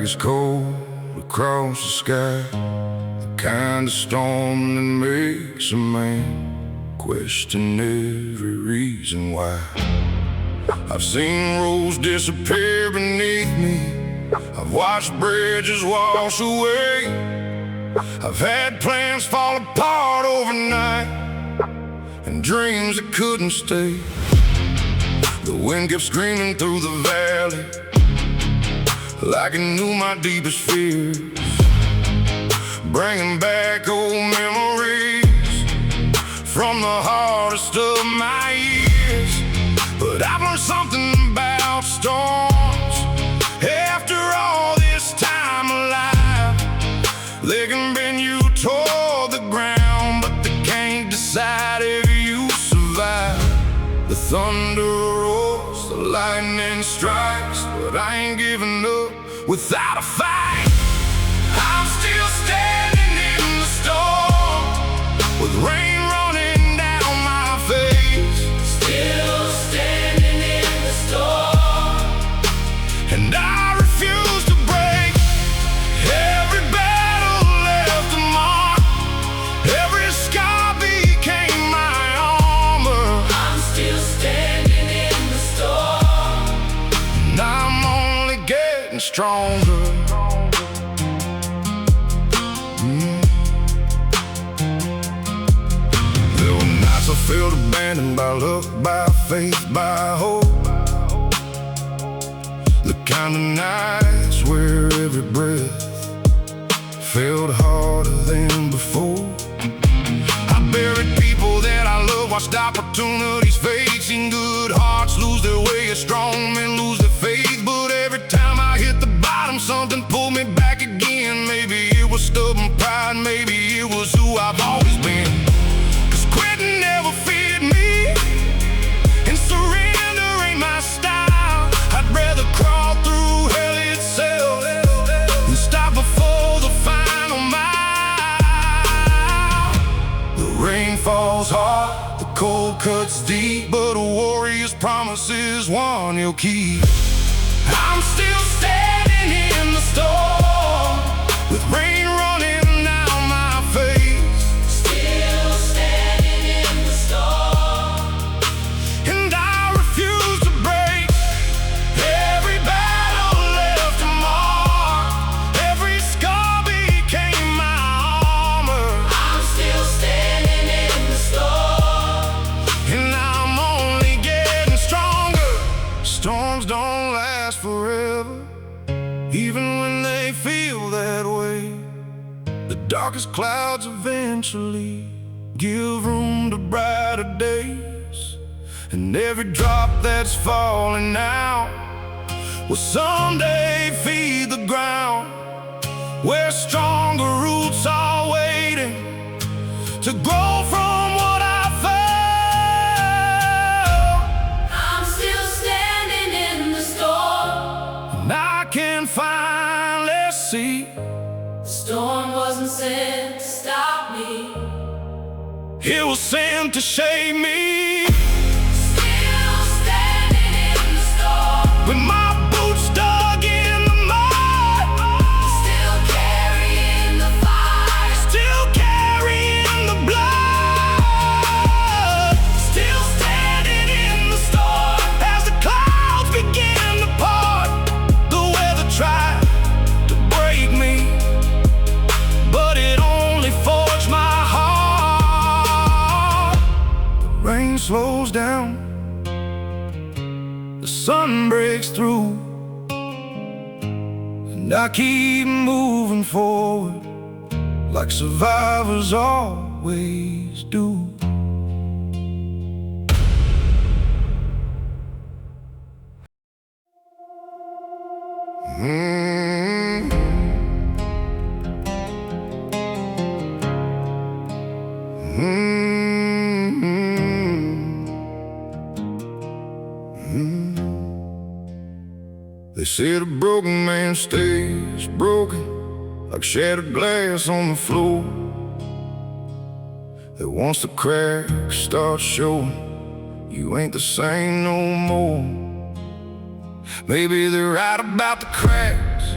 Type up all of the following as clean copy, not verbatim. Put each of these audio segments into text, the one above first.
it's cold across the sky, the kind of storm that makes a man question every reason why. I've seen roads disappear beneath me, I've watched bridges wash away, I've had plans fall apart overnight, and dreams that couldn't stay. The wind kept screaming through the valley, like it knew my deepest fears, bringing back old memories from the hardest of my years. But I've learned something about storms after all this time alive. They can bend you toward the ground, but they can't decide if you survive. The thunder roars, the lightning strikes, but I ain't giving up without a fight. I'm still standing in the storm, with rain running down my face. Still standing in the storm, and I refuse to break. Every battle left a mark, every scar became my armor. I'm still standing in the storm, and I'm only getting stronger. There were nights I felt abandoned by luck, by faith, by hope. The kind of nights where every breath felt harder than before. I buried people that I loved, watched opportunities fade, seen good hearts lose their way, as strong men lose their faith. But every time I hit the bottom, something pulled me back again. Maybe it was stubborn pride, maybe it was who I've always been. 'Cause quitting never feared me, and surrender ain't my style. I'd rather crawl through hell itself than stop before the final mile. The rain falls hard, the cold cuts deep, but a warrior's promise is one he'll keep. I'm still standing in the storm, with rain running down my face. Still standing in the storm, and I refuse to break. Every battle left a mark, every scar became my armor. I'm still standing in the storm, and I'm only getting stronger. Storms don't last forever, even when they feel that way. The darkest clouds eventually give room to brighter days, and every drop that's falling now will someday feed the ground, where stronger roots are waiting to grow from what I felt. I'm still standing in the storm, and I can finally see the storm wasn't sent to stop me, it was sent to shape me. Still standing in the storm, with my boots dug in the mud, still carrying the fire, still carrying the blood. Still standing in the storm, as the clouds begin to part. The weather tried to break me, but it only forged my heart. The rain slows down, the sun breaks through, and I keep moving forward like survivors always do. They said a broken man stays broken, like shattered glass on the floor. That once the cracks start showing, you ain't the same no more. Maybe they're right about the cracks,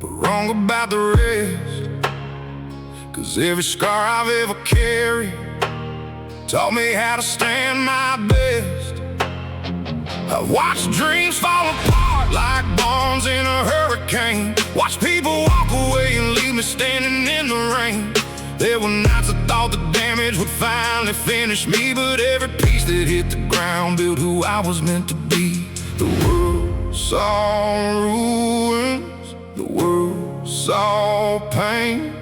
but wrong about the rest. 'Cause every scar I've ever carried taught me how to stand my best. I watched dreams fall apart like bombs in a hurricane. Watched people walk away and leave me standing in the rain. There were nights I thought the damage would finally finish me, but every piece that hit the ground built who I was meant to be. The world saw ruins, the world saw pain,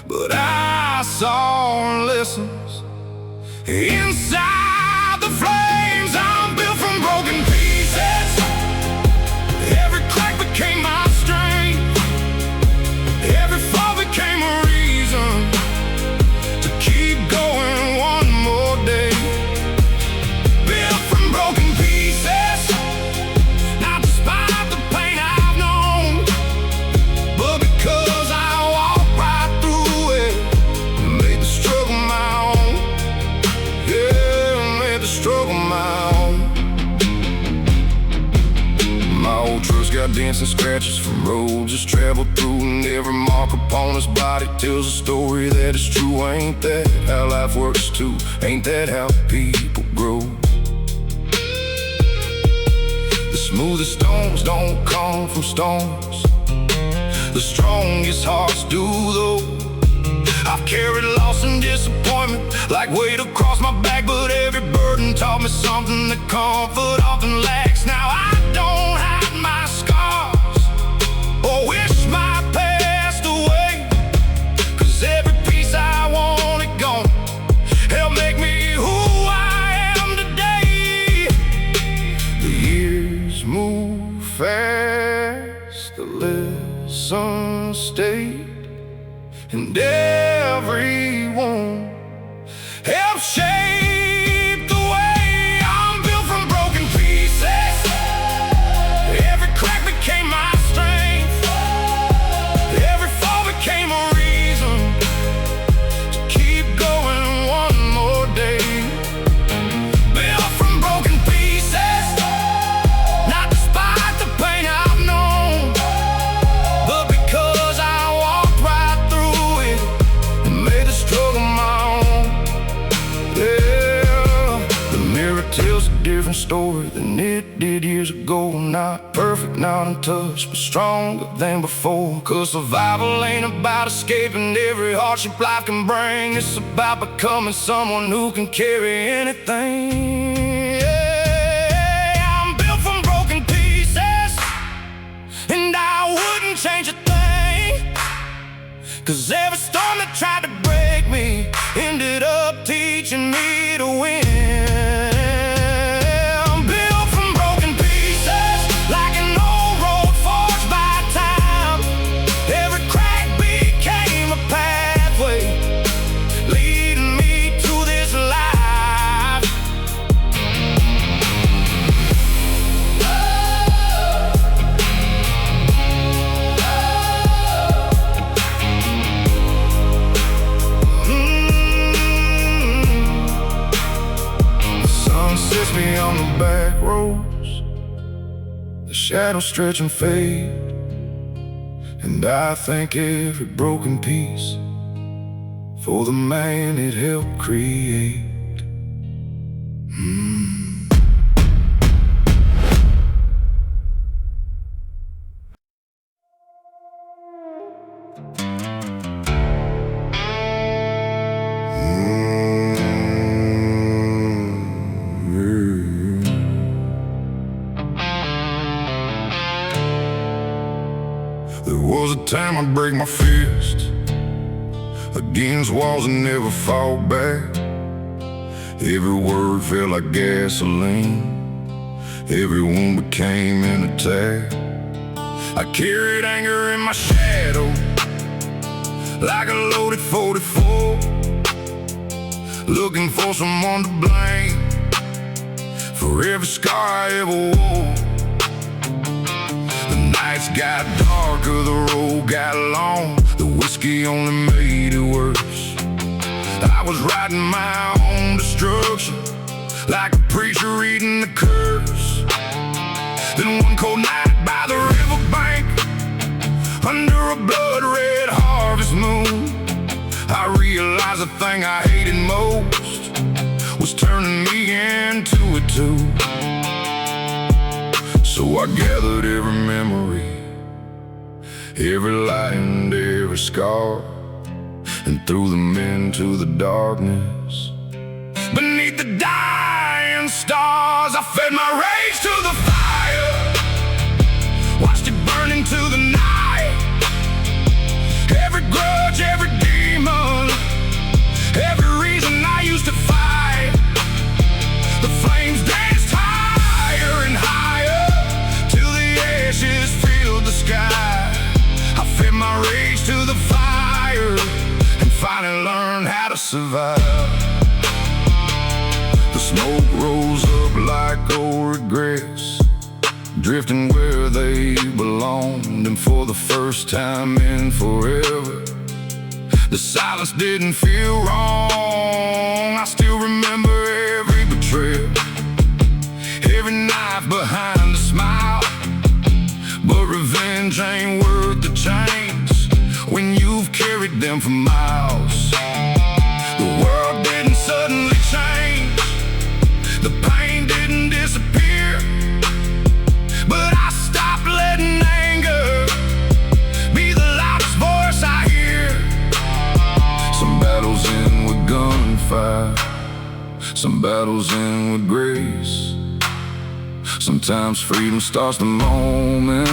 but I saw lessons inside the flames. I'm built from broken pieces. Every crack became my strength. Every fall became a reason to keep going one more day. Built from broken pieces, not despite the pain I've known, but because I walked right through it, made the struggle my own. Yeah, made the struggle my own. My old truck's got dents and scratches from roads just traveled through, and every mark upon his body tells a story that is true. Ain't that how life works too? Ain't that how people grow? The smoothest stones don't come from stones, the strongest hearts do though. I've carried loss and disappointment like weight across my back, but every burden taught me something that comfort often lacks. Now I don't hide my scars or wish my past away, 'cause every piece I wanted gone helped make me who I am today. The years move fast, the lessons stay, and everyone helps shape the way. I'm built from broken pieces. Every crack became my strength. Every fall became a reason to keep going one more day. Built from broken pieces, not despite the pain I've known, but because I walked right through it and made the struggle my own. Yeah, the mirror tells a different story than it did years ago. Not perfect, not untouched, but stronger than before. 'Cause survival ain't about escaping every hardship life can bring. It's about becoming someone who can carry anything. Yeah, I'm built from broken pieces, and I wouldn't change a thing. 'Cause every storm that tried to break me ended up teaching me to win. I'm built from broken pieces, like an old road forged by time. Every crack became a pathway leading me to this life. Sits me on the back roads, the shadows stretch and fade, and I thank every broken piece for the man it helped create. There was a time I'd break my fist against walls and never fall back. Every word felt like gasoline, every wound became an attack. I carried anger in my shadow like a loaded 44, looking for someone to blame for every scar I ever wore. The nights got darker, the road got long, the whiskey only made it worse. I was writing my own destruction like a preacher reading the curse. Then one cold night by the riverbank, a a blood-red harvest moon, I realized the thing I hated most was turning me into it too. So I gathered every memory, every lie and every scar, and threw them into the darkness. Beneath the dying stars, I fed my rage to the fire, watched it burn into the night. Every grudge, every demon, every reason I used to fight. The flames danced higher and higher till the ashes filled the sky. I fed my rage to the fire and finally learned how to survive. The smoke rose up like old regrets, drifting where they belonged, and for the first time in forever, the silence didn't feel wrong. I still remember every betrayal, every knife behind a smile, but revenge ain't worth the chains when you've carried them for miles. The world didn't suddenly change, the pain didn't disappear, but I stopped letting anger be the loudest voice I hear. Some battles end with gunfire, some battles end with grace. Sometimes freedom starts the moment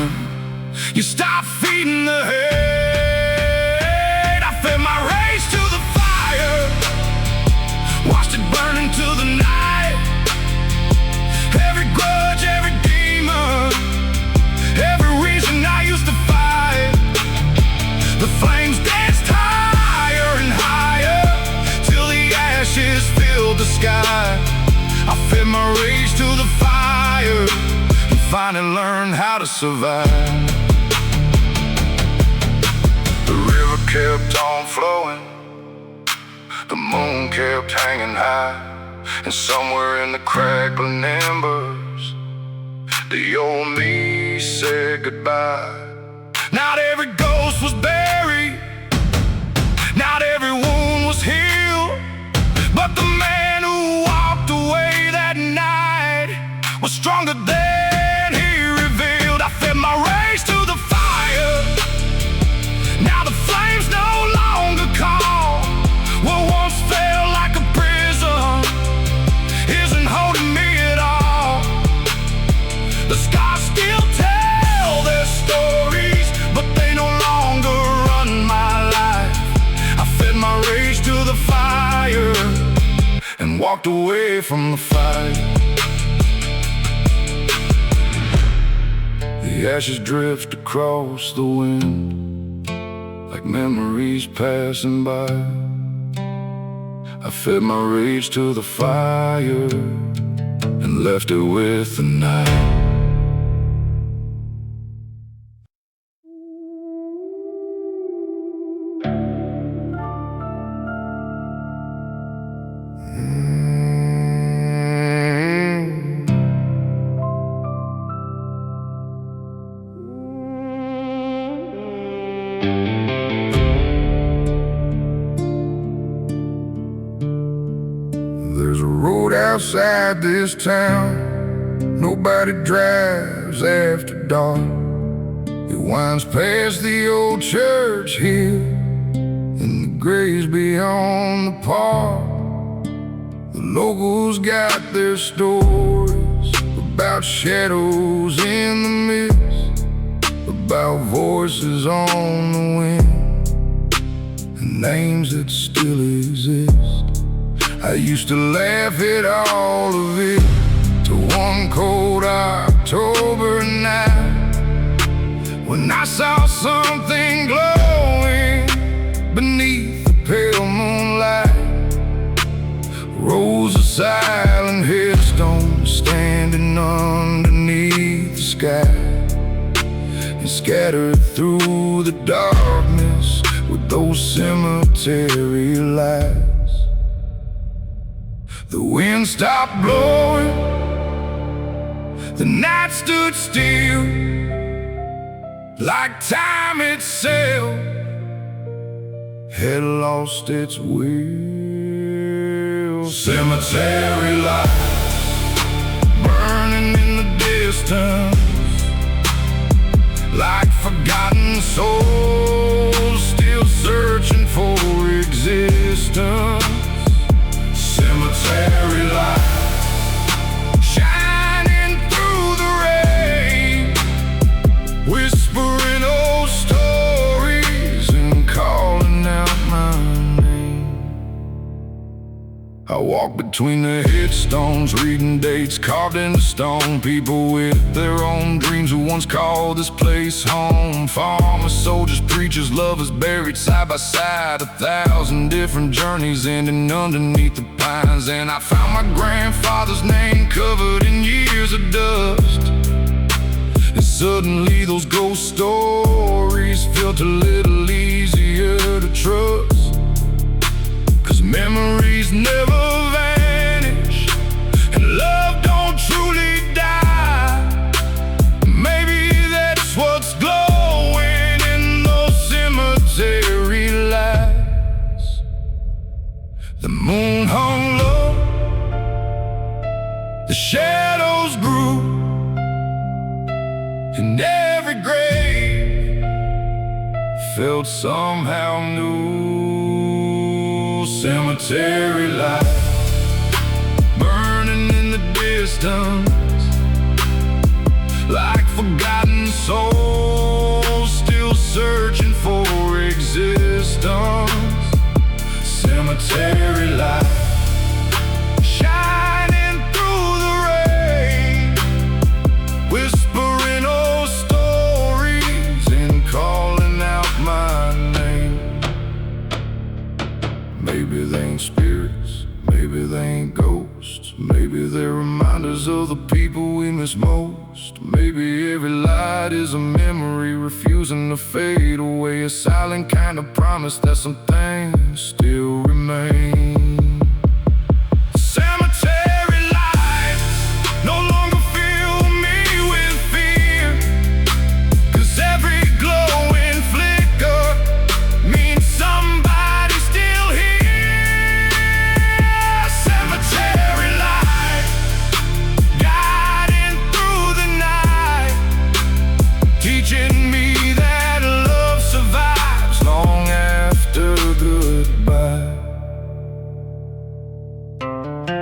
you stop feeding the hate. I fed my rage to the fire, watched it burn into the night. Every grudge, every demon, every reason I used to fight. The flames danced higher and higher till the ashes filled the sky. I fed my rage to the fire and finally learned how to survive. The river kept on flowing, the moon kept hanging high, and somewhere in the crackling embers, the old me said goodbye. Not every ghost was buried, not every wound was healed, but the man who walked away that night was stronger than he revealed. I fed my rage to the fire, now the flames no longer call. What once felt like a prison isn't holding me at all. The scars still tell their stories, but they no longer run my life. I fed my rage to the fire and walked away from the fight. The ashes drift across the wind like memories passing by. I fed my rage to the fire and left it with the night. There's a road outside this town nobody drives after dark. It winds past the old church hill and the graves beyond the park. The locals got their stories about shadows in the mist, about voices on the wind, and names that still exist. I used to laugh at all of it till one cold October night, when I saw something glowing beneath the pale moonlight. Rows of silent headstones standing underneath the sky, and scattered through the darkness with those cemetery lights. The wind stopped blowing, the night stood still, like time itself had lost its will. Cemetery lights burning in the distance, like forgotten souls still searching for existence. Cemetery lights shining through the rain, whispering old stories and calling out my name. I walk between the headstones, reading dates carved into stone. People with their own dreams who once called this place home. Farmers, soldiers, preachers, lovers buried side by side. 1,000 different journeys ending underneath the pines. And I found my grandfather's name covered in years of dust. And suddenly those ghost stories felt a little easier to trust. 'Cause memories never vanish, and love don't truly die. Maybe that's what's glowing in those cemetery lights. The moon hung low, the shadows grew, and every grave felt somehow new. Cemetery lights burning in the distance, like forgotten souls still searching for existence. Cemetery lights shining through the rain, whispering old stories and calling out my name. Maybe they ain't spirits, maybe they ain't ghosts, maybe they're reminders of the people we miss most. Maybe every light is a memory refusing to fade away, a silent kind of promise that some things still remain. Cemetery lights no longer fill me with fear, 'cause every glowing flicker means somebody still here. Cemetery light guiding through the night, teaching me that love survives long after goodbye.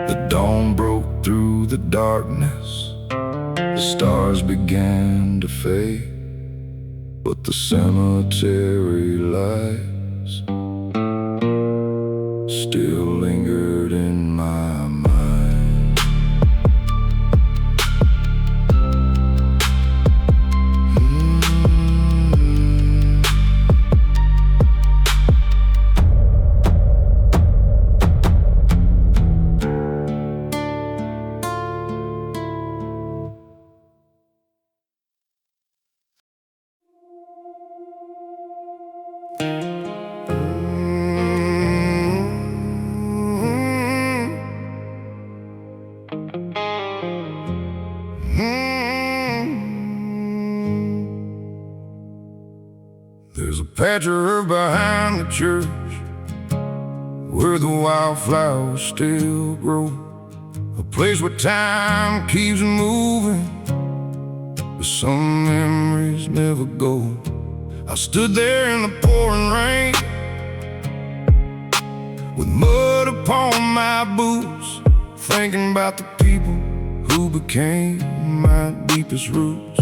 The dawn broke through the darkness, the stars began to fade, but the cemetery lights still lingered in my mind. There's a patch of earth behind the church where the wildflowers still grow, a place where time keeps moving, but some memories never go. I stood there in the pouring rain with mud upon my boots, thinking about the people who became my deepest roots.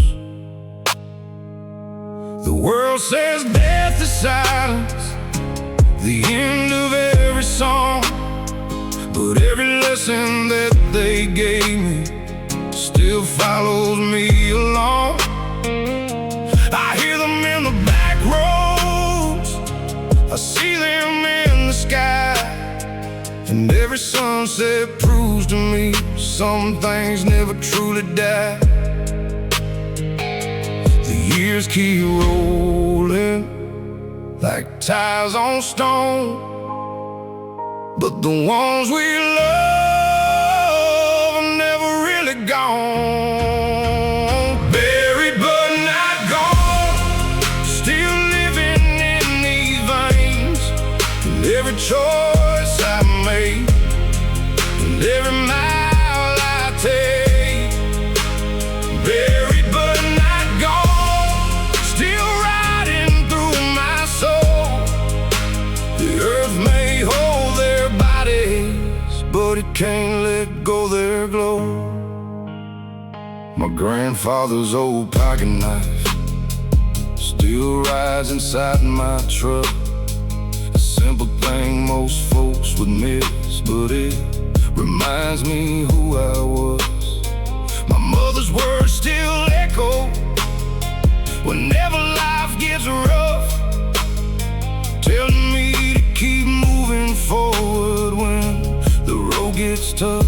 The world says death is silence, the end of every song, but every lesson that they gave me still follows me along. I hear them in the back roads, I see them in the sky, and every sunset proves to me some things never truly die. The years keep rolling like tires on stone, but the ones we love are never really gone. Buried but not gone, every choice I made, and every mile I take. Buried but not gone, still riding through my soul. The earth may hold their bodies, but it can't let go their glow. My grandfather's old pocket knife still rides inside my truck. A simple thing most folks would miss, but it reminds me who I was. My mother's words still echo whenever life gets rough, telling me to keep moving forward when the road gets tough.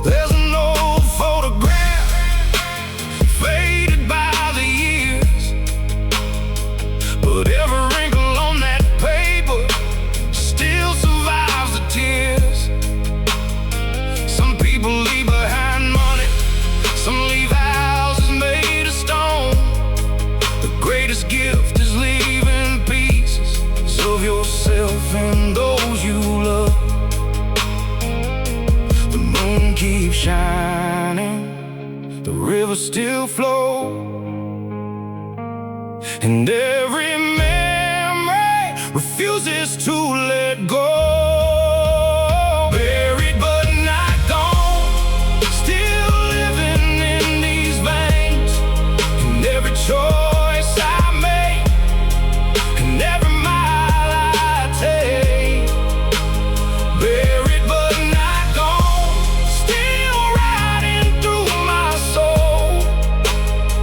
There's an old photograph faded by the years, but every wrinkle on that paper still survives the tears. Some people leave behind money, some leave houses made of stone. The greatest gift is leaving pieces of yourself and those you love. The moon keeps shining, the rivers still flow, and every memory refuses to let go. Buried but not gone, still living in these veins, and every choice I make, and every mile I take. Buried but not gone, still riding through my soul.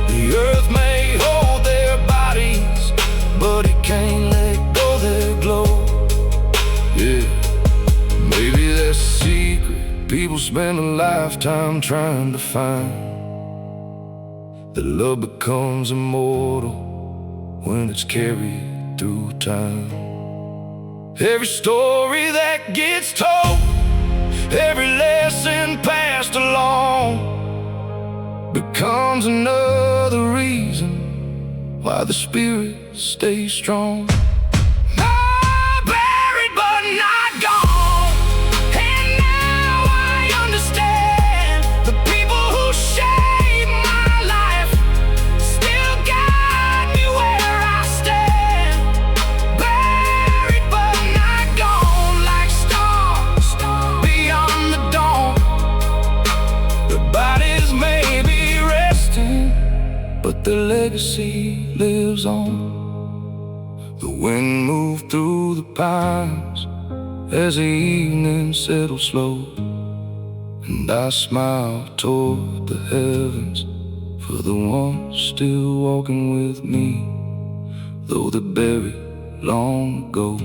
The earth may hold their bodies, but it can't let go their glow. Yeah, maybe that's a secret people spend a lifetime trying to find, that love becomes immortal when it's carried through time. Every story that gets told, every lesson passed along, becomes another reason why the spirit stays strong. Ah, buried but not gone, and now I understand the people who shaped my life still guide me where I stand. Buried but not gone, like stars beyond the dawn. Their bodies may be resting, but their legacy lives on. The wind moved through the pines as the evening settled slow, and I smiled toward the heavens for the ones still walking with me, though they're buried long ago.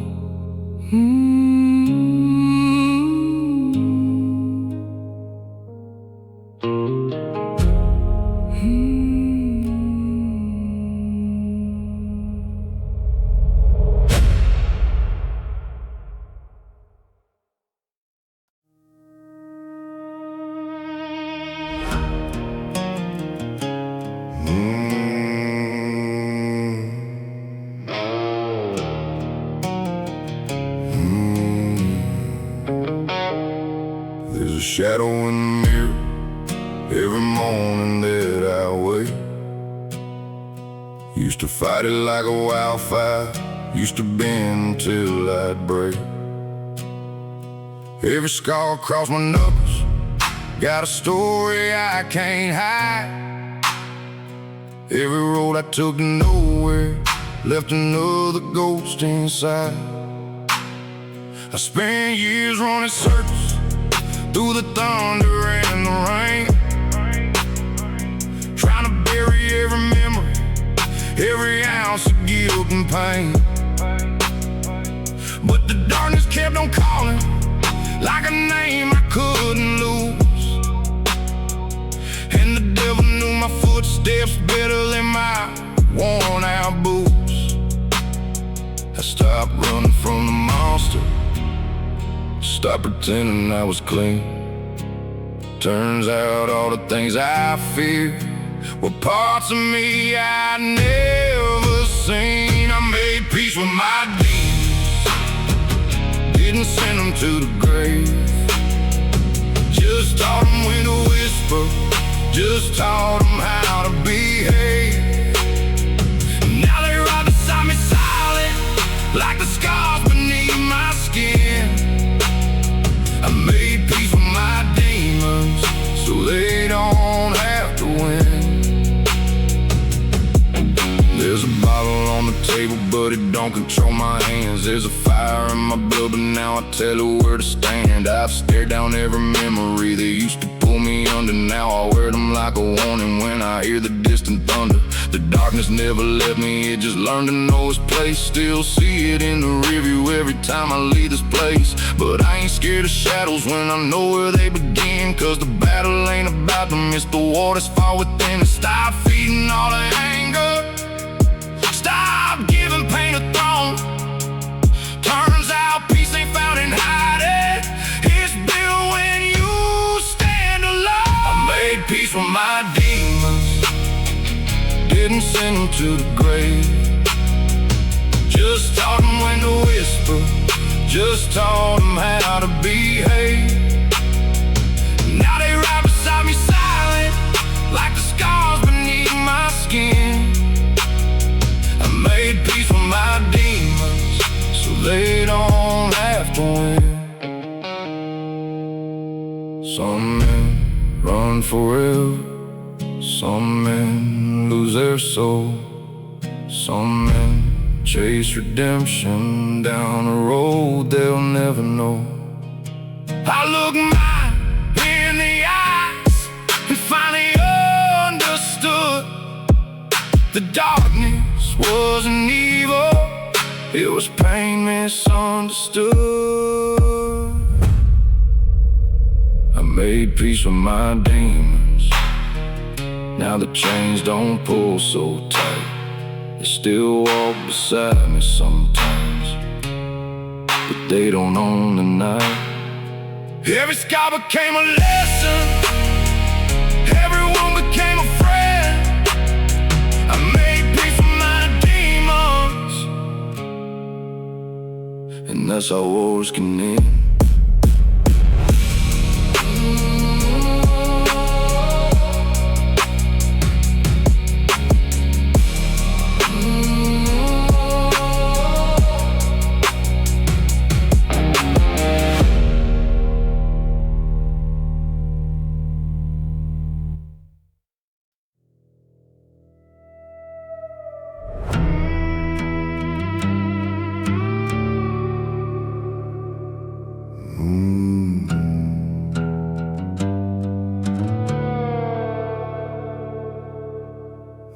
There's a shadow in the mirror every morning that I wake. Used to fight it like a wildfire, used to bend till I'd break. Every scar across my knuckles got a story I can't hide. Every road I took to nowhere left another ghost inside. I spent years running circles through the thunder and the rain, trying to bury every memory, every ounce of guilt and pain. But the darkness kept on calling, like a name I couldn't lose. And the devil knew my footsteps better than my worn out boots. I stopped running from the monster, stopped pretending I was clean. Turns out all the things I feared were parts of me I'd never seen. I made peace with my demons, them to the grave. Just taught them when to whisper, just taught them how to behave. Now they ride beside me silent, like the scars beneath my skin. I made peace with my demons, so they don't have to win. There's a bottle on the table, but it don't control my hands. There's a fire in my blood, but now I tell her where to stand. I've stared down every memory that used to pull me under. Now I wear them like a warning when I hear the distant thunder. The darkness never left me, it just learned to know its place. Still see it in the rearview every time I leave this place. But I ain't scared of shadows when I know where they begin. Cause the battle ain't about them, it's the war that's far within. And stop feeding all the anger, stop giving pain a throne. Turns out peace ain't found in hiding, it's built when you stand alone. I made peace with my demons, didn't send them to the grave. Just taught them when to whisper, just taught them how to behave. Now they ride beside me silent, like the scars beneath my skin. I made peace with my demons, so they don't have to win. Some men run forever, some men lose their soul. Some men chase redemption down a road they'll never know. I look mine in the eyes and finally understood. The darkness wasn't evil, it was pain misunderstood. I made peace with my demons, now the chains don't pull so tight. They still walk beside me sometimes, but they don't own the night. Every scar became a lesson, everyone became a friend. I made peace with my demons, and that's how wars can end.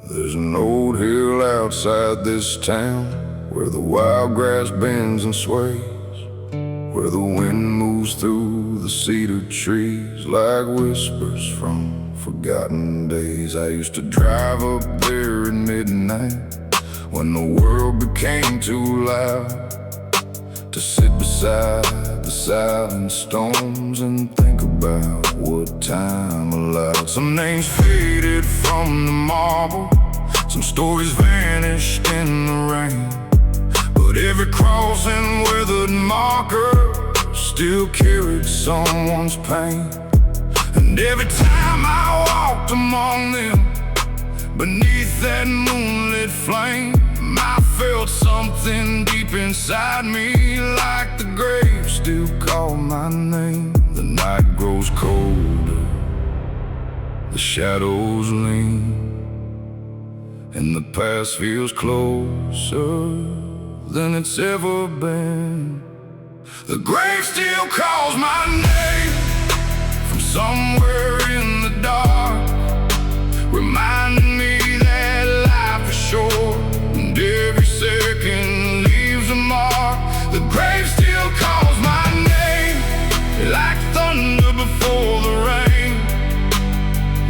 There's an old hill outside this town where the wild grass bends and sways, where the wind moves through the cedar trees like whispers from forgotten days. I used to drive up there at midnight when the world became too loud, to sit beside the silent stones and think about what time allowed. Some names faded from the marble, some stories vanished in the rain, but every cross and weathered marker still carried someone's pain. And every time I walked among them, beneath that moonlit flame, I felt something deep inside me, like the grave still called my name. The night grows colder, the shadows lean, and the past feels closer than it's ever been. The grave still calls my name from somewhere in the dark, reminding me that life is short and every second leaves a mark. The grave still calls my name, like thunder before the rain,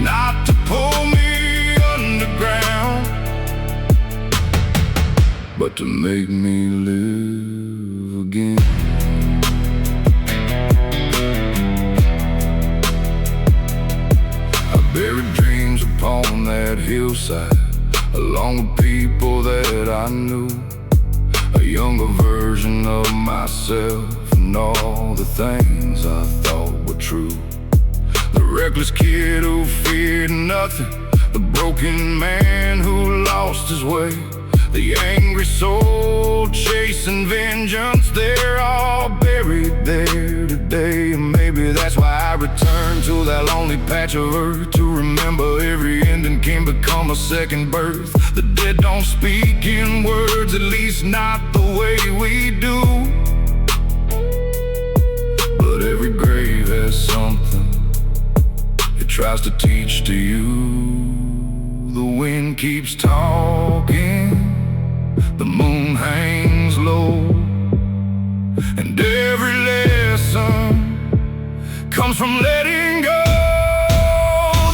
not to pull me underground, but to make me live again. I buried dreams upon that hillside, along with people that I knew, a younger version of myself, and and all the things I thought were true. The reckless kid who feared nothing, the broken man who lost his way, the angry soul chasing vengeance, they're all buried there today. And maybe that's why I return to that lonely patch of earth, to remember every ending can become a second birth. The dead don't speak in words, at least not the way we do. But every grave has something it tries to teach to you. The wind keeps talking, the moon hangs low, and every lesson comes from letting go.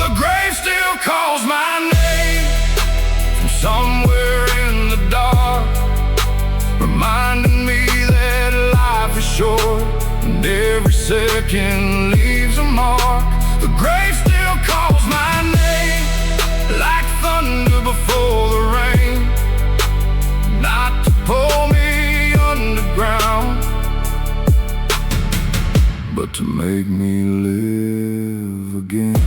The grave still calls my name from somewhere in the dark, reminding me that life is short and every second leaves a mark. The grave still calls my name like thunder before the rain, not to pull me underground, but to make me live again.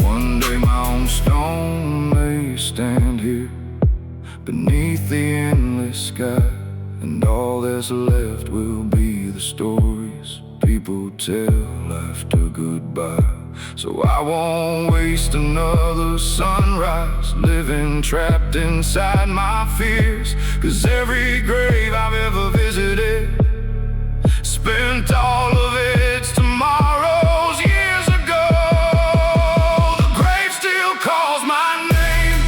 One day my own stone may stand here beneath the endless sky, and all that's left will be the stories people tell after goodbye. So I won't waste another sunrise living trapped inside my fears, 'cause every grave I've ever visited spent all of its tomorrows years ago. The grave still calls my name,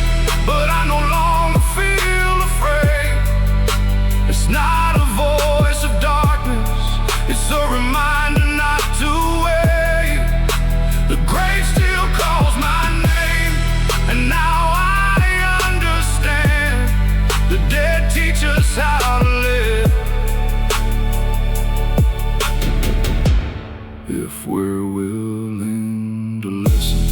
but I no longer feel afraid. It's not a voice of darkness, it's a reminder not to wait. The grave still calls my name, and now I understand. The dead teach us how to live, if we're willing to listen.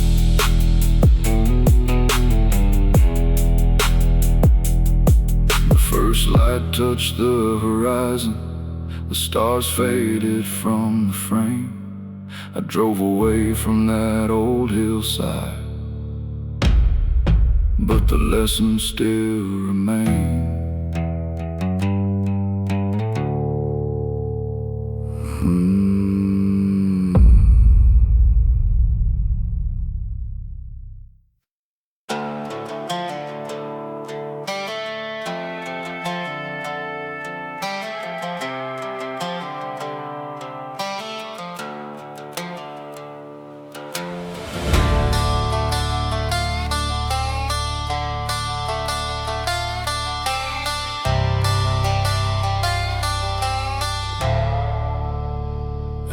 The first light touched the horizon, the stars faded from the frame. I drove away from that old hillside, but the lessons still remain.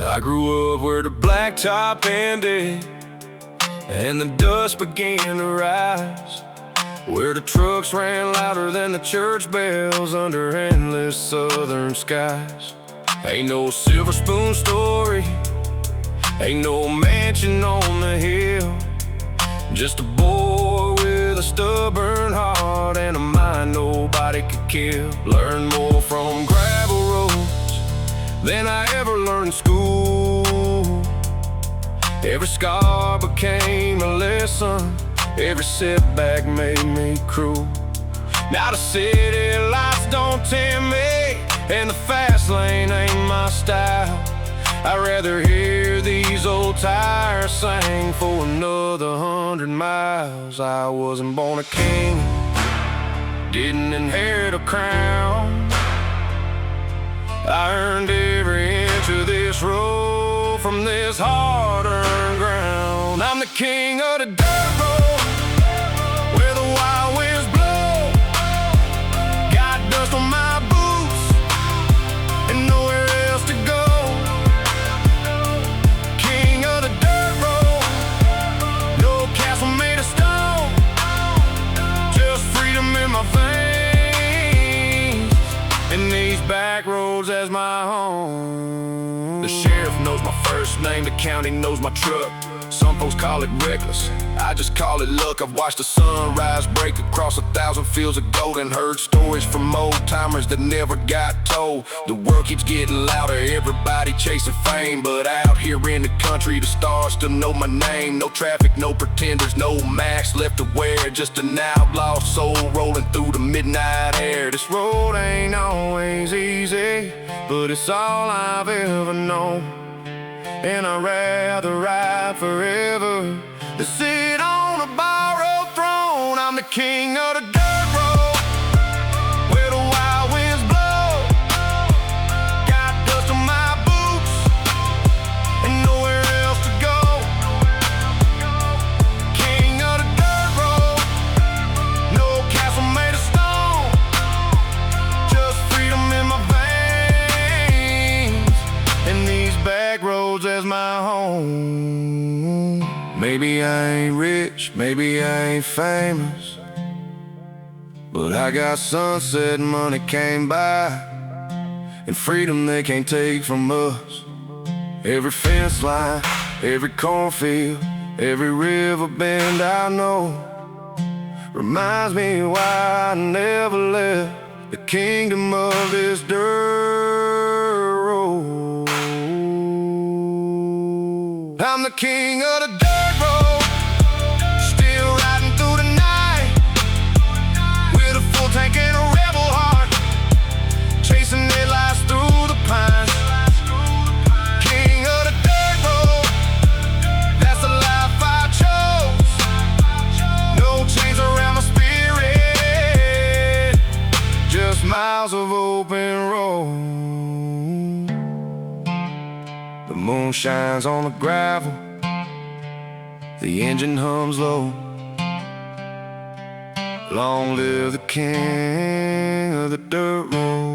I grew up where the blacktop ended and the dust began to rise, where the trucks ran louder than the church bells under endless southern skies. Ain't no silver spoon story, ain't no mansion on the hill, just a boy with a stubborn heart and a mind nobody could kill. Learned more from gravel roads than I ever learned in school. Every scar became a lesson, every setback made me cruel. Now the city lights don't tempt me, and the fast lane ain't my style. I'd rather hear these old tires sing for another 100 miles. I wasn't born a king, didn't inherit a crown. I earned every inch of this road from this hard-earned ground. I'm the king of the dirt road, where the wild winds blow. Got dust on my boots and nowhere else to go. King of the dirt road, no castle made of stone, just freedom in my veins, and these back roads as my home. The sheriff knows my first name, the county knows my truck. Some folks call it reckless, I just call it luck. I've watched the sunrise break across 1,000 fields of gold and heard stories from old-timers that never got told. The world keeps getting louder, everybody chasing fame, but out here in the country, the stars still know my name. No traffic, no pretenders, no mask left to wear, just an outlaw soul rolling through the midnight air. This road ain't always easy, but it's all I've ever known, and I'd rather ride forever than sit on a borrowed throne. I'm the king of the dirt road, where the wild winds blow. Got dust on my boots and nowhere else to go. King of the dirt road, no castle made of stone, just freedom in my veins, and these back roads as my home. Maybe I ain't rich, maybe I ain't famous, but I got sunset money came by, and freedom they can't take from us. Every fence line, every cornfield, every river bend I know reminds me why I never left the kingdom of this dirt road. I'm the king of the dirt road, still riding through the night, with a full tank and a rebel heart, chasing headlights through the pines. King of the dirt road, that's the life I chose. No chains around my spirit, just miles of open road. The moon shines on the gravel, the engine hums low. Long live the king of the dirt road.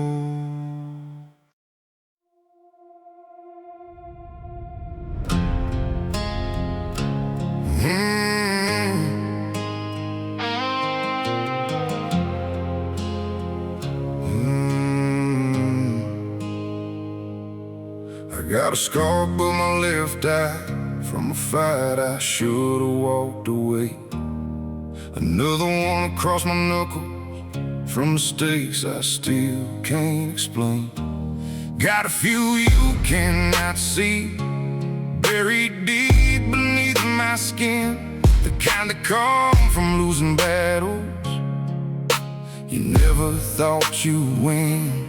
I got a scar but my left eye from a fight I should've walked away. Another one across my knuckles from mistakes I still can't explain. Got a few you cannot see, buried deep beneath my skin, the kind that come from losing battles you never thought you'd win.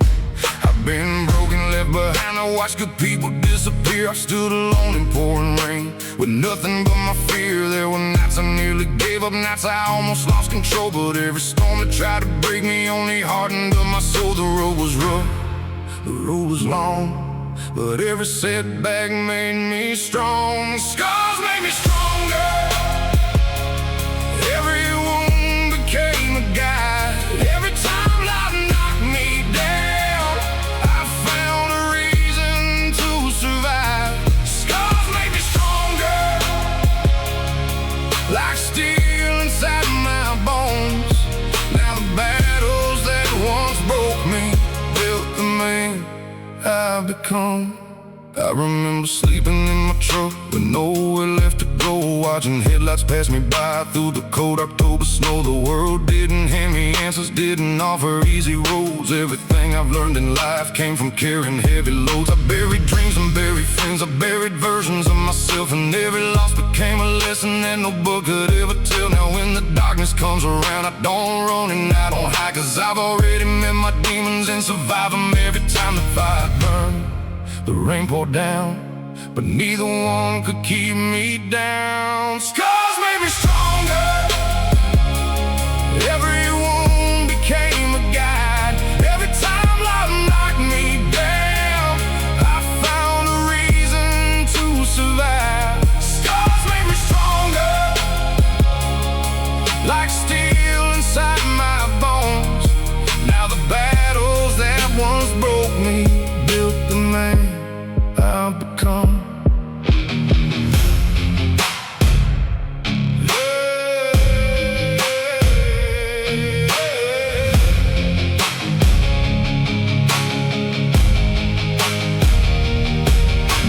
I've been broken, left behind, I watched good people disappear. I stood alone in pouring rain, with nothing but my fear. There were nights I nearly gave up, nights I almost lost control, but every storm that tried to break me only hardened up my soul. The road was rough, the road was long, but every setback made me strong. Scars made me stronger, every wound became a guide. Every time life knocked me down, I found a reason to survive. Scars made me stronger, like steel inside my bones. Now the battles that once broke me built the man I've become. I remember sleeping in my truck with nowhere left to go, watching headlights pass me by through the cold October snow. The world didn't hand me answers, didn't offer easy roads. Everything I've learned in life came from carrying heavy loads. I buried dreams and buried friends, I buried versions of myself, and every loss became a lesson that no book could ever tell. Now when the darkness comes around, I don't run and I don't hide, 'cause I've already met my demons and survived them. Every time the fire burned, the rain poured down, but neither one could keep me down. Scars made me stronger, every wound became a guide. Every time life knocked me down, I found a reason to survive. Scars made me stronger, like steel inside my bones. Now the battles that once broke me built the man I've become.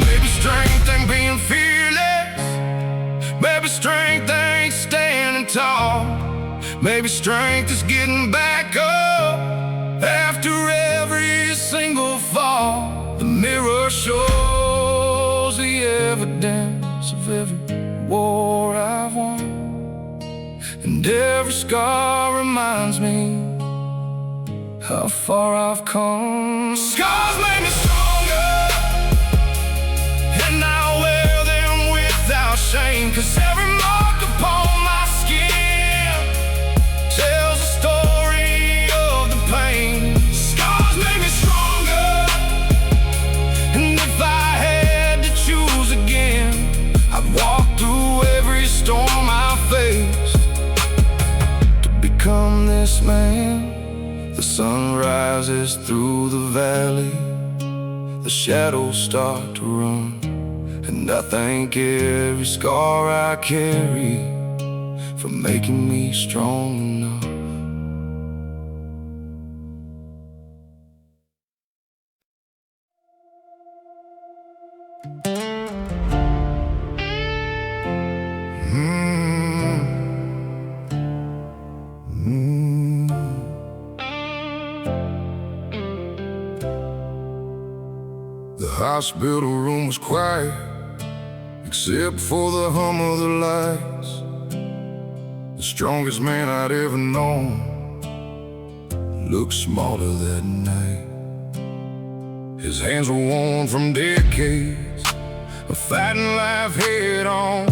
Maybe strength ain't being fearless, tall. Maybe strength is getting back up after every single fall. The mirror shows the evidence of every war I've won, and every scar reminds me how far I've come. Scars make me stronger, and I wear them without shame, 'cause every mark upon my skin tells a story of the pain. Scars make me stronger, and if I had to choose again, I'd walk through every storm I faced to become this man. The sun rises through the valley, the shadows start to run, and I thank every scar I carry for making me strong enough. The hospital room was quiet, except for the hum of the lights. The strongest man I'd ever known looked smaller that night. His hands were worn from decades of fighting life head on,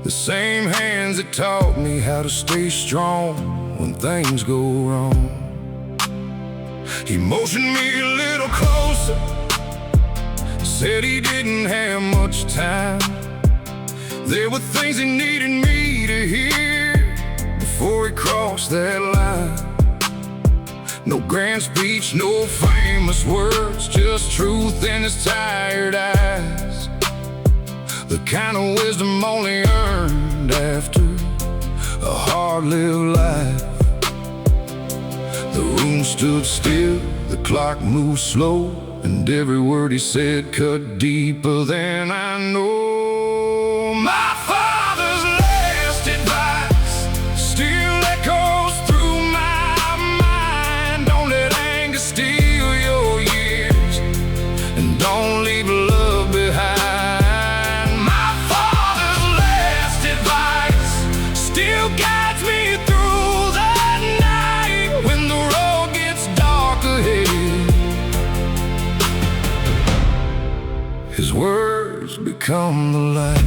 the same hands that taught me how to stay strong when things go wrong. He motioned me a little closer, said he didn't have much time. There were things he needed me to hear before he crossed that line. No grand speech, no famous words, just truth in his tired eyes, the kind of wisdom only earned after a hard-lived life. The room stood still, the clock moved slow, and every word he said cut deeper than I know. My father's last advice still echoes through my mind. Don't let anger steal your years, and don't leave love behind. My father's last advice still guides me through the night when the road gets dark ahead. His words become the light.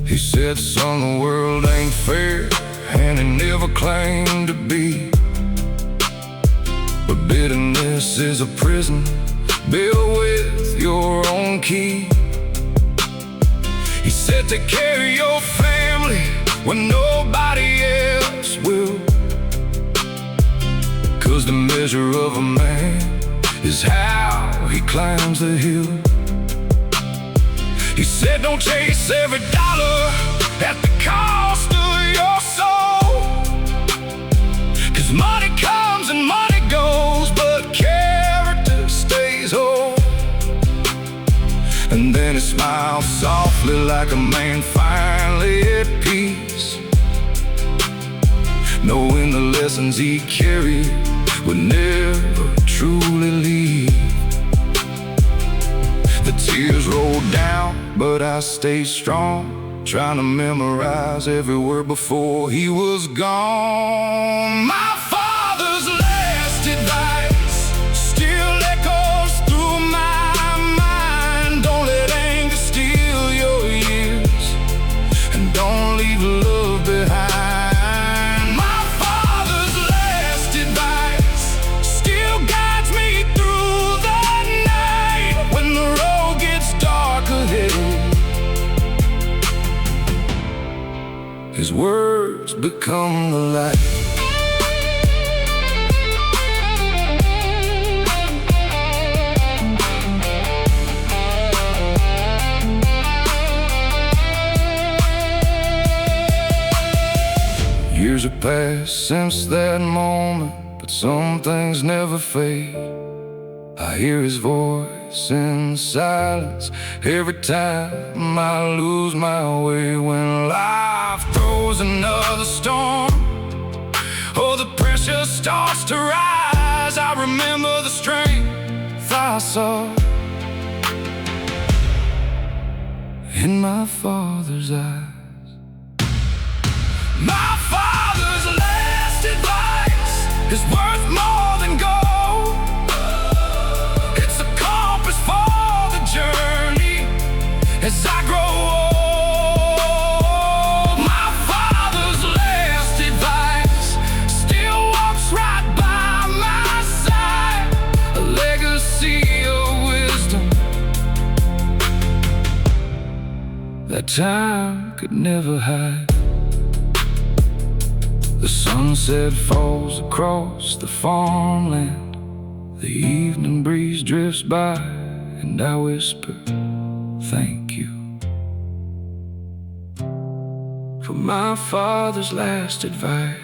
He said, son, the world ain't fair, and it never claimed to be. But bitterness is a prison built with your own key. He said, take care of your family when nobody else will, 'cause the measure of a man is how he climbs the hill. He said, don't chase every dollar at the cost of your soul, 'cause money comes and money goes, but character stays whole. And then he smiled softly like a man finally at peace, knowing the lessons he carried would never truly leave. The tears rolled down, but I stayed strong, trying to memorize every word before he was gone. My father's last advice still echoes through my mind. Don't let anger steal your years, and don't leave love behind. My father's last advice still guides me through the night when the road gets dark ahead. His words become the light. Years have passed since that moment, but some things never fade. I hear his voice peace in silence every time I lose my way. When life throws another storm, oh, the pressure starts to rise, I remember the strength I saw in my Father's eyes. My Father's last advice is worth more than gold. It's a compass for the journey as I grow old. My Father's last advice still walks right by my side, a legacy of wisdom that time could never hide. The sunset falls across the farmland, the evening breeze drifts by, and I whisper, thank you for my Father's last advice.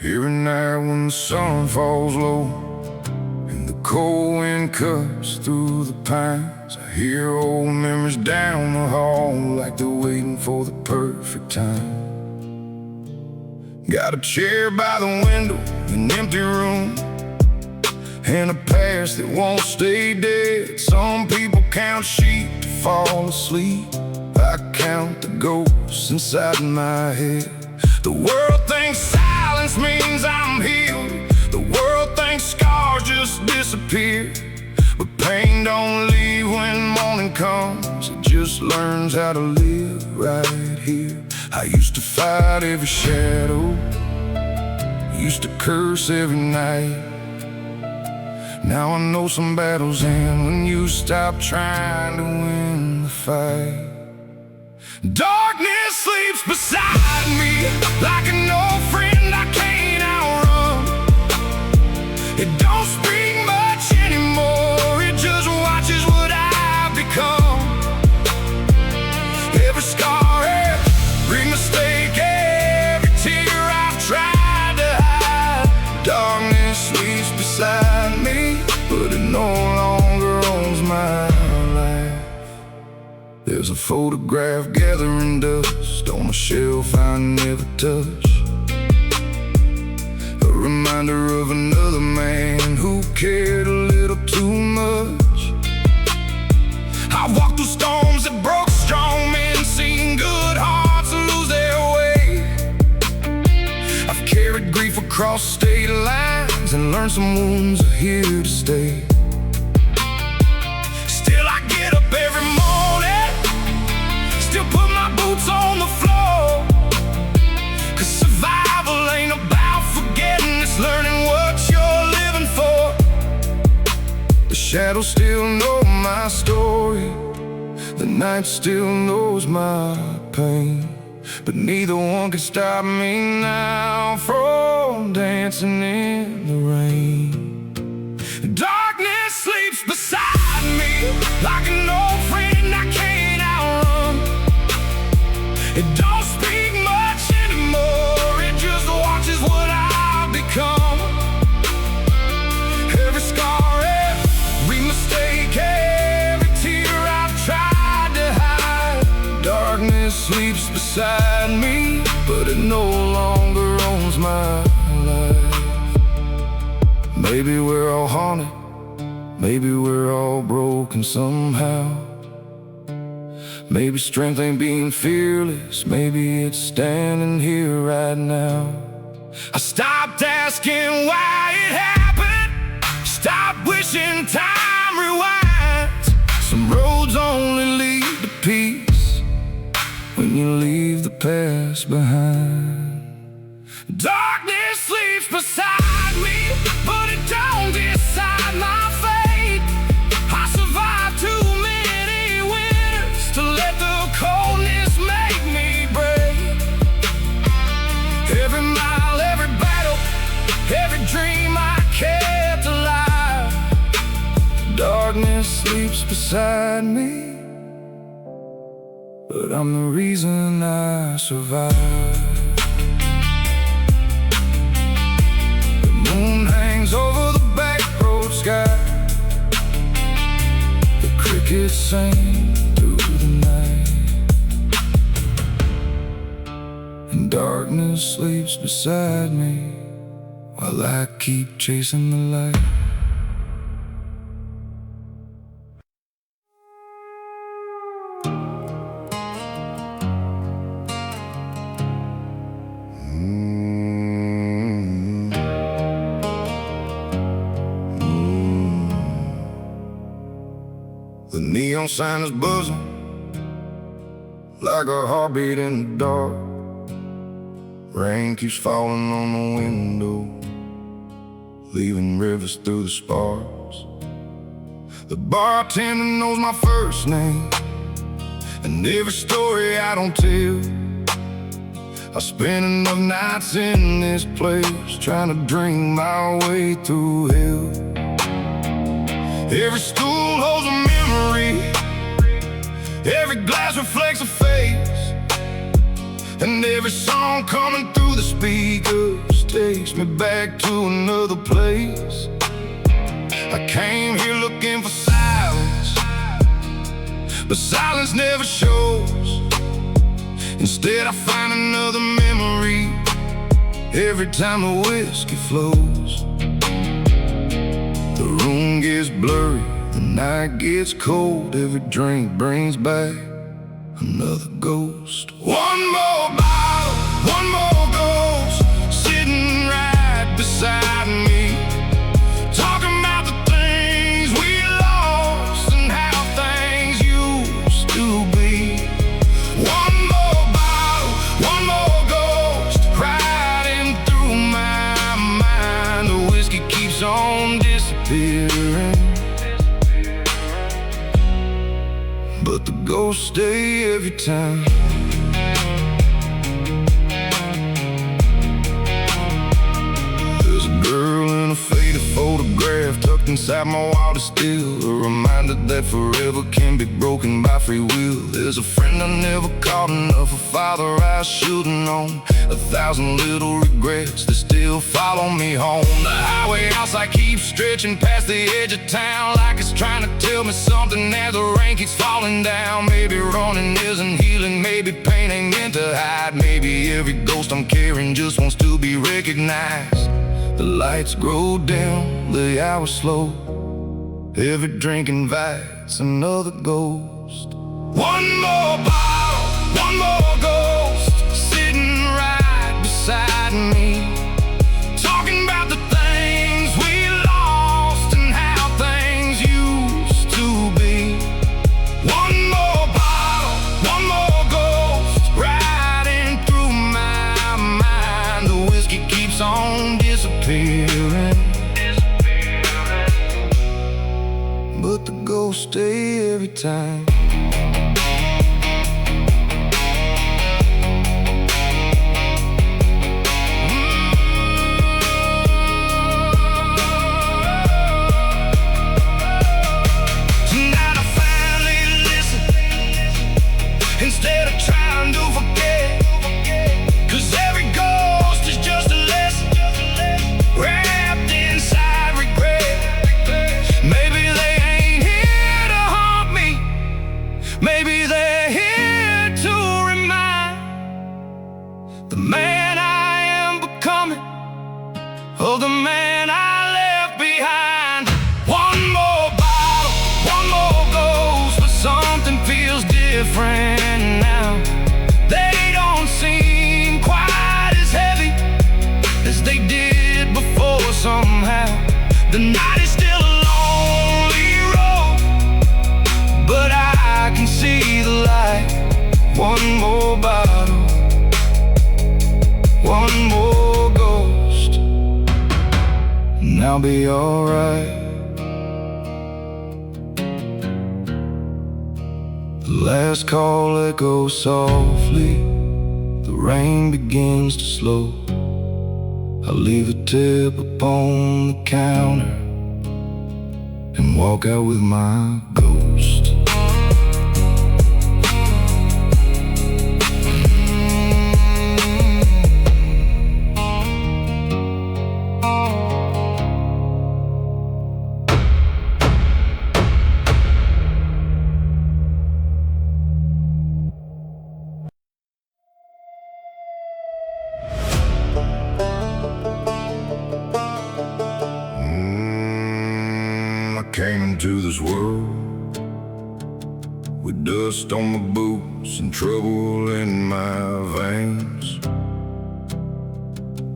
Every night when the sun falls low and the cold wind cuts through the pines, I hear old memories down the hall like they're waiting for the perfect time. Got a chair by the window, an empty room, and a past that won't stay dead. Some people count sheep to fall asleep, I count the ghosts inside my head. The world thinks silence means I'm healed. The world thinks scars just disappear. But pain don't leave when morning comes, it just learns how to live right here. I used to fight every shadow, used to curse every night. Now I know some battles end when you stop trying to win the fight. Darkness sleeps beside me like an old friend I can't outrun. It don't speak much anymore, it just watches what I've become. Every scar, every mistake, every tear I've tried to hide. Darkness sleeps beside me, but it no longer owns my life. There's a photograph gathering dust on a shelf I never touch, a reminder of another man who cared a little too much. I walked through storms that broke strong men, seen good hearts lose their way. I've carried grief across state lines and learned some wounds are here to stay. Still I get up every morning, still put my boots on the floor, 'cause survival ain't about forgetting, it's learning what you're living for. The shadows still know my story, the night still knows my pain, but neither one can stop me now from dancing in the rain. Darkness sleeps beside me like an old friend I can't outrun. It don't speak much anymore, it just watches what I've become. Every scar, every mistake, every tear I've tried to hide. Darkness sleeps beside me, but it no longer owns my life. Maybe we're all haunted, maybe we're all broken somehow. Maybe strength ain't being fearless, maybe it's standing here right now. I stopped asking why it happened, stopped wishing time rewinds. Some roads only lead to peace when you leave the past behind. Darkness sleeps beside me, but it don't decide my fate. I survived too many winters to let the coldness make me brave. Every mile, every battle, every dream I kept alive. Darkness sleeps beside me, but I'm the reason I survive. The moon hangs over the back road sky. The crickets sing through the night, and darkness sleeps beside me while I keep chasing the light. The neon sign is buzzing like a heartbeat in the dark. Rain keeps falling on the window, leaving rivers through the sparks. The bartender knows my first name, and every story I don't tell. I spent enough nights in this place trying to drink my way through hell. Every stool holds a memory, every glass reflects a face, and every song coming through the speakers takes me back to another place. I came here looking for silence, but silence never shows. Instead I find another memory every time the whiskey flows. The room gets blurry, the night gets cold. Every drink brings back another ghost. One more bottle, one more ghost, sitting right beside me, talking about the things we lost and how things used to be. One more bottle, one more ghost, riding through my mind. The whiskey keeps on disappearing, but the ghosts stay every time. There's a girl in a faded photograph tucked inside my wildest still, a reminder that forever can be broken by free will. There's a friend I never called enough, a father I should've known, 1,000 little regrets that still follow me home. The highway outside keeps stretching past the edge of town, like it's trying to tell me something as the rain keeps falling down. Maybe running isn't healing, maybe pain ain't meant to hide. Maybe every ghost I'm carrying just wants to be recognized. The lights grow dim, the hours slow, every drink invites another ghost. One more bottle, one more ghost, sitting right beside me, talking about the things we lost and how things used to be. One more bottle, one more ghost, riding through my mind. The whiskey keeps on disappearing, but the ghosts stay every time. Tonight I finally listen, instead of trying to forget, 'cause every ghost is just a lesson wrapped inside regret. Maybe they ain't here to haunt me, maybe they're here to remind the man I am becoming of the man I left behind. One more bottle, one more ghost, but something feels different now. They don't seem quite as heavy as they did before somehow. The night is still a lonely road, but I can see the light. One more bottle. I'll be alright. The last call echoes softly, the rain begins to slow. I leave a tip upon the counter and walk out with my ghost. I came into this world with dust on my boots and trouble in my veins.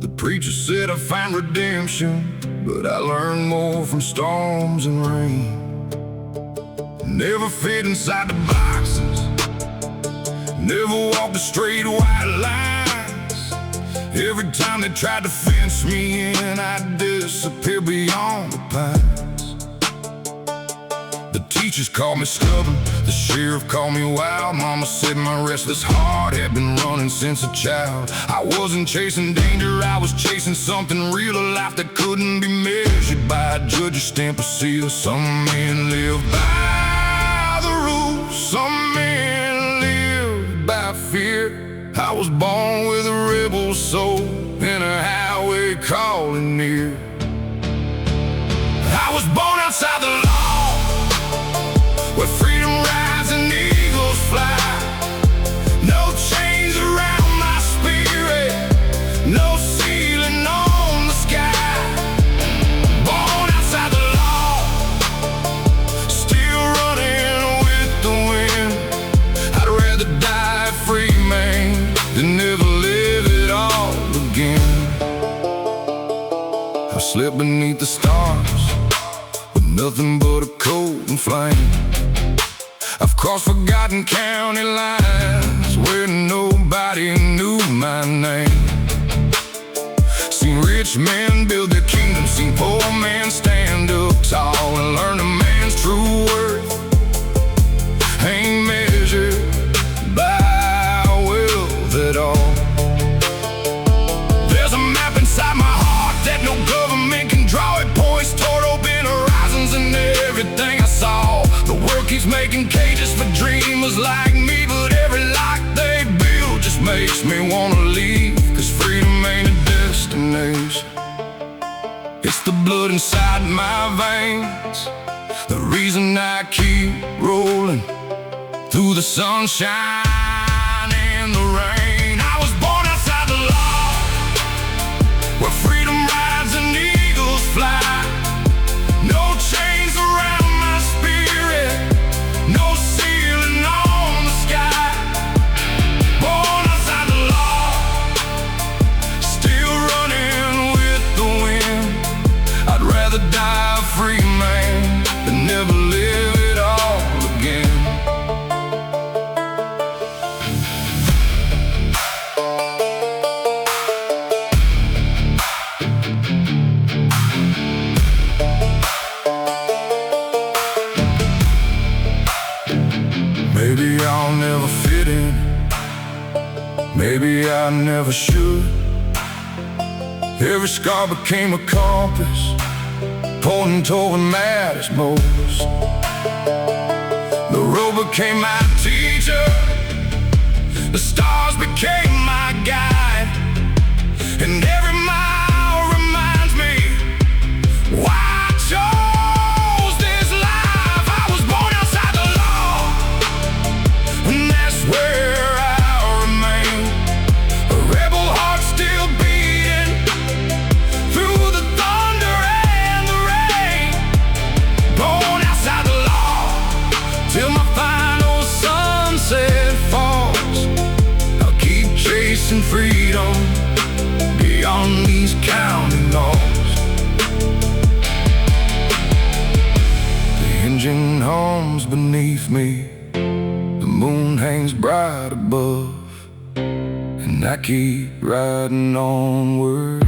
The preacher said I find redemption, but I learned more from storms and rain. Never fit inside the boxes, never walked the straight white lines. Every time they tried to fence me in, I'd disappear beyond the pines. The teachers called me stubborn, the sheriff called me wild. Mama said my restless heart had been running since a child. I wasn't chasing danger, I was chasing something real, a life that couldn't be measured by a judge or stamp or seal. Some men live by the rules, some men live by fear. I was born with a rebel soul and a highway calling near. I was born outside the law, where freedom rides and eagles fly. No chains around my spirit, no ceiling on the sky. Born outside the law, still running with the wind. I'd rather die a free man than never live it all again. I've slept beneath the stars with nothing but a cold and flame. I've crossed forgotten county lines where nobody knew my name. Seen rich men build their kingdom, seen poor men stand up tall and learn a man's true worth ain't measured by wealth at all. There's a map inside my heart that no government can draw. It points toward open horizons and everything I saw. The world keeps making cages for dreamers like me, but every lock they build just makes me wanna leave. Cause freedom ain't a destination, it's the blood inside my veins, the reason I keep rolling through the sunshine and the rain. I was born outside the law, where freedom rides and eagles fly. No chains around my spirit, no ceiling on the sky. Born outside the law, still running with the wind. I'd rather die a free man than never live it all again. Maybe I'll never fit in, maybe I never should. Every scar became a compass, pointing toward what matters most. The road became my teacher, the stars became my guide, and every mile reminds me why I chose this life. I was born outside the law, and that's where I'll remain. A rebel heart still beating through the thunder and the rain. Born outside the law till my final sunset falls. I'll keep chasing freedom beyond these county laws. The engine hums beneath me, the moon hangs bright above, and I keep riding onward.